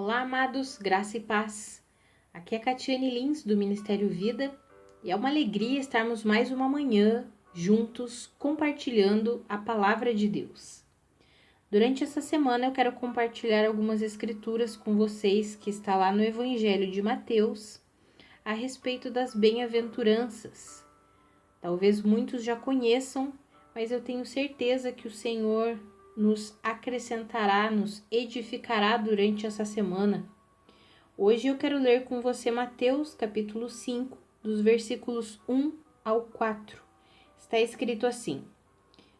Olá, amados, graça e paz. Aqui é Catiane Lins, do Ministério Vida, e é uma alegria estarmos mais uma manhã juntos compartilhando a Palavra de Deus. Durante essa semana eu quero compartilhar algumas escrituras com vocês que está lá no Evangelho de Mateus a respeito das bem-aventuranças. Talvez muitos já conheçam, mas eu tenho certeza que o Senhor nos acrescentará, nos edificará durante essa semana. Hoje eu quero ler com você Mateus capítulo 5, dos versículos 1 ao 4. Está escrito assim: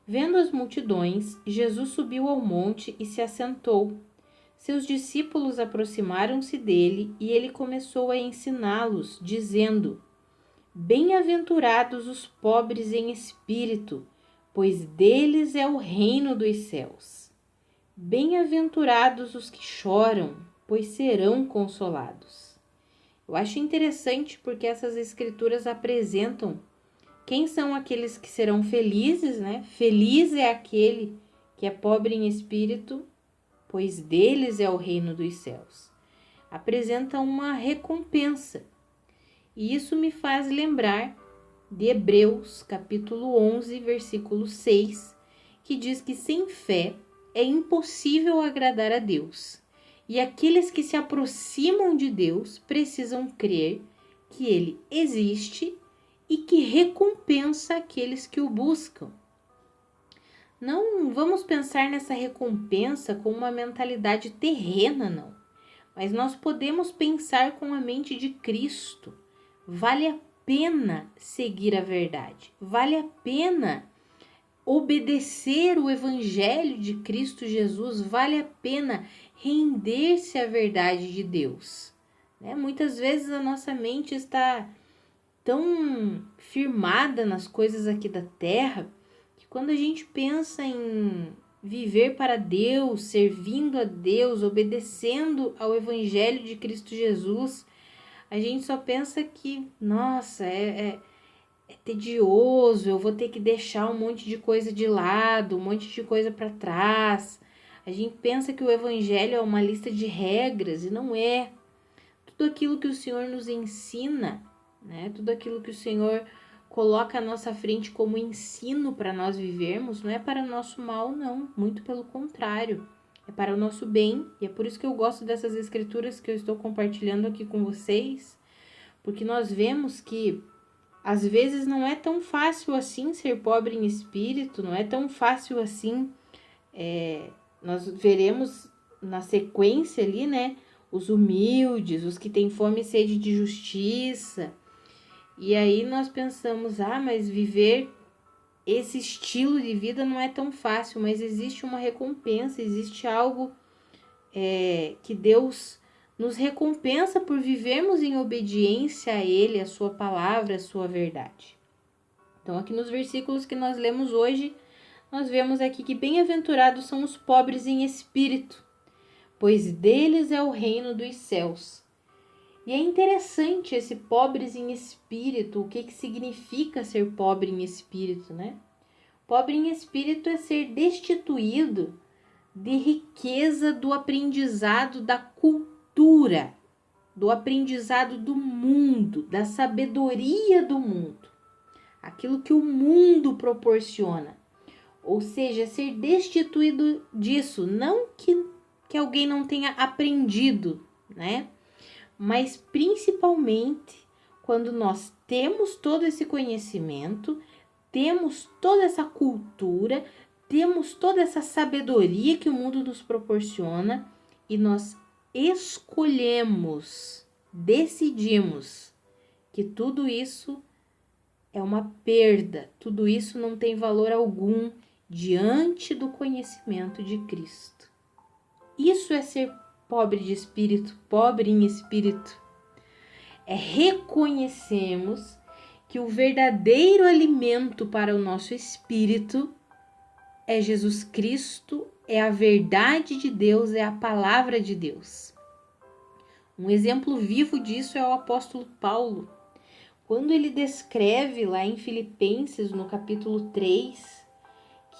Vendo as multidões, Jesus subiu ao monte e se assentou. Seus discípulos aproximaram-se dele e ele começou a ensiná-los, dizendo: Bem-aventurados os pobres em espírito, pois deles é o reino dos céus. Bem-aventurados os que choram, pois serão consolados. Eu acho interessante porque essas escrituras apresentam quem são aqueles que serão felizes, né? Feliz é aquele que é pobre em espírito, pois deles é o reino dos céus. Apresenta uma recompensa. E isso me faz lembrar de Hebreus, capítulo 11, versículo 6, que diz que sem fé é impossível agradar a Deus. E aqueles que se aproximam de Deus precisam crer que Ele existe e que recompensa aqueles que o buscam. Não vamos pensar nessa recompensa com uma mentalidade terrena, não. Mas nós podemos pensar com a mente de Cristo. Vale a pena seguir a verdade. Vale a pena obedecer o Evangelho de Cristo Jesus. Vale a pena render-se à verdade de Deus. Muitas vezes a nossa mente está tão firmada nas coisas aqui da terra que quando a gente pensa em viver para Deus, servindo a Deus, obedecendo ao Evangelho de Cristo Jesus, a gente só pensa que, nossa, é tedioso, eu vou ter que deixar um monte de coisa de lado, um monte de coisa para trás. A gente pensa que o Evangelho é uma lista de regras e não é. Tudo aquilo que o Senhor nos ensina, tudo aquilo que o Senhor coloca à nossa frente como ensino para nós vivermos, não é para o nosso mal, não. Muito pelo contrário. É para o nosso bem, e é por isso que eu gosto dessas escrituras que eu estou compartilhando aqui com vocês, porque nós vemos que às vezes não é tão fácil assim ser pobre em espírito, não é tão fácil assim, nós veremos na sequência ali, os humildes, os que têm fome e sede de justiça, e aí nós pensamos, mas viver esse estilo de vida não é tão fácil, mas existe uma recompensa, existe algo que Deus nos recompensa por vivermos em obediência a Ele, a sua palavra, a sua verdade. Então aqui nos versículos que nós lemos hoje, nós vemos aqui que bem-aventurados são os pobres em espírito, pois deles é o reino dos céus. E é interessante esse pobres em espírito, o que significa ser pobre em espírito, Pobre em espírito é ser destituído de riqueza do aprendizado da cultura, do aprendizado do mundo, da sabedoria do mundo, aquilo que o mundo proporciona. Ou seja, ser destituído disso, não que alguém não tenha aprendido, mas principalmente quando nós temos todo esse conhecimento, temos toda essa cultura, temos toda essa sabedoria que o mundo nos proporciona e nós escolhemos, decidimos que tudo isso é uma perda, tudo isso não tem valor algum diante do conhecimento de Cristo. Isso é ser pobre de espírito, pobre em espírito. Reconhecemos que o verdadeiro alimento para o nosso espírito é Jesus Cristo, é a verdade de Deus, é a palavra de Deus. Um exemplo vivo disso é o apóstolo Paulo. Quando ele descreve lá em Filipenses, no capítulo 3,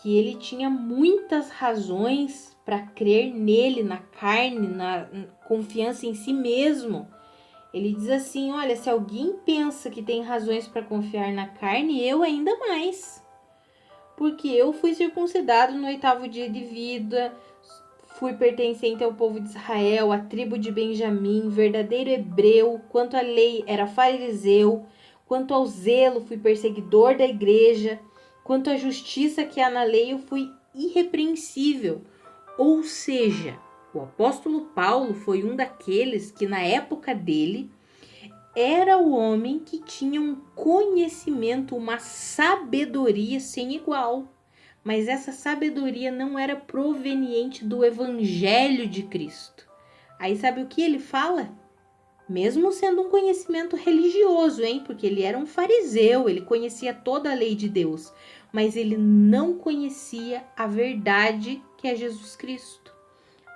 que ele tinha muitas razões para crer nele, na carne, na confiança em si mesmo. Ele diz assim: olha, se alguém pensa que tem razões para confiar na carne, eu ainda mais. Porque eu fui circuncidado no 8º dia de vida, fui pertencente ao povo de Israel, à tribo de Benjamim, verdadeiro hebreu, quanto à lei era fariseu, quanto ao zelo fui perseguidor da igreja, quanto à justiça que há na lei eu fui irrepreensível. Ou seja, o apóstolo Paulo foi um daqueles que na época dele era o homem que tinha um conhecimento, uma sabedoria sem igual. Mas essa sabedoria não era proveniente do evangelho de Cristo. Aí sabe o que ele fala? Mesmo sendo um conhecimento religioso, hein? Porque ele era um fariseu, ele conhecia toda a lei de Deus. Mas ele não conhecia a verdade que é Jesus Cristo.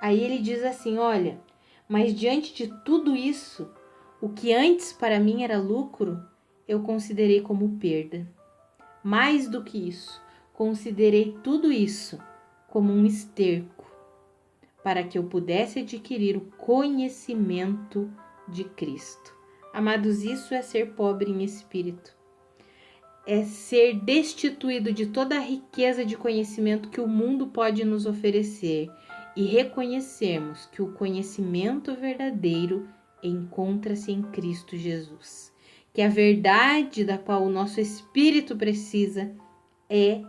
Aí ele diz assim, olha, mas diante de tudo isso, o que antes para mim era lucro, eu considerei como perda. Mais do que isso, considerei tudo isso como um esterco, para que eu pudesse adquirir o conhecimento de Cristo. Amados, isso é ser pobre em espírito. É ser destituído de toda a riqueza de conhecimento que o mundo pode nos oferecer e reconhecermos que o conhecimento verdadeiro encontra-se em Cristo Jesus. Que a verdade da qual o nosso espírito precisa é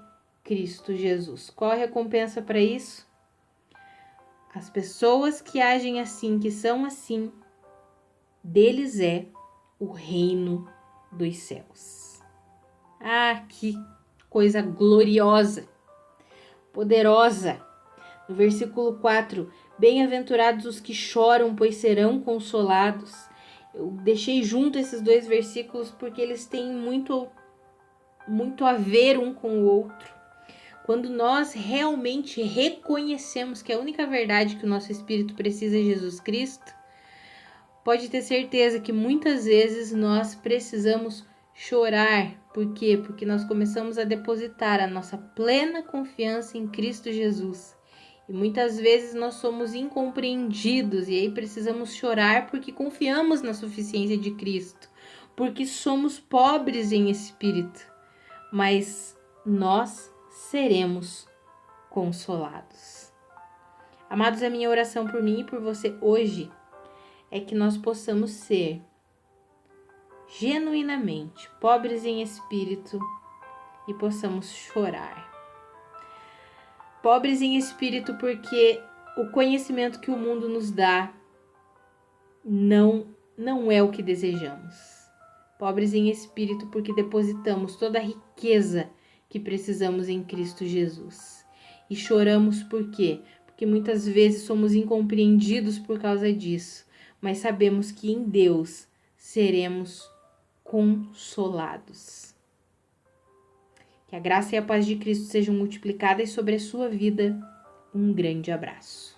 Cristo Jesus. Qual a recompensa para isso? As pessoas que agem assim, que são assim, deles é o reino dos céus. Ah, que coisa gloriosa, poderosa. No versículo 4, bem-aventurados os que choram, pois serão consolados. Eu deixei junto esses dois versículos porque eles têm muito a ver um com o outro. Quando nós realmente reconhecemos que a única verdade que o nosso espírito precisa é Jesus Cristo, pode ter certeza que muitas vezes nós precisamos chorar. Por quê? Porque nós começamos a depositar a nossa plena confiança em Cristo Jesus. E muitas vezes nós somos incompreendidos e aí precisamos chorar porque confiamos na suficiência de Cristo, porque somos pobres em espírito, mas nós seremos consolados. Amados, a minha oração por mim e por você hoje é que nós possamos ser genuinamente pobres em espírito e possamos chorar. Pobres em espírito porque o conhecimento que o mundo nos dá não é o que desejamos. Pobres em espírito porque depositamos toda a riqueza que precisamos em Cristo Jesus. E choramos por quê? Porque muitas vezes somos incompreendidos por causa disso, mas sabemos que em Deus seremos consolados. Que a graça e a paz de Cristo sejam multiplicadas sobre a sua vida. Um grande abraço.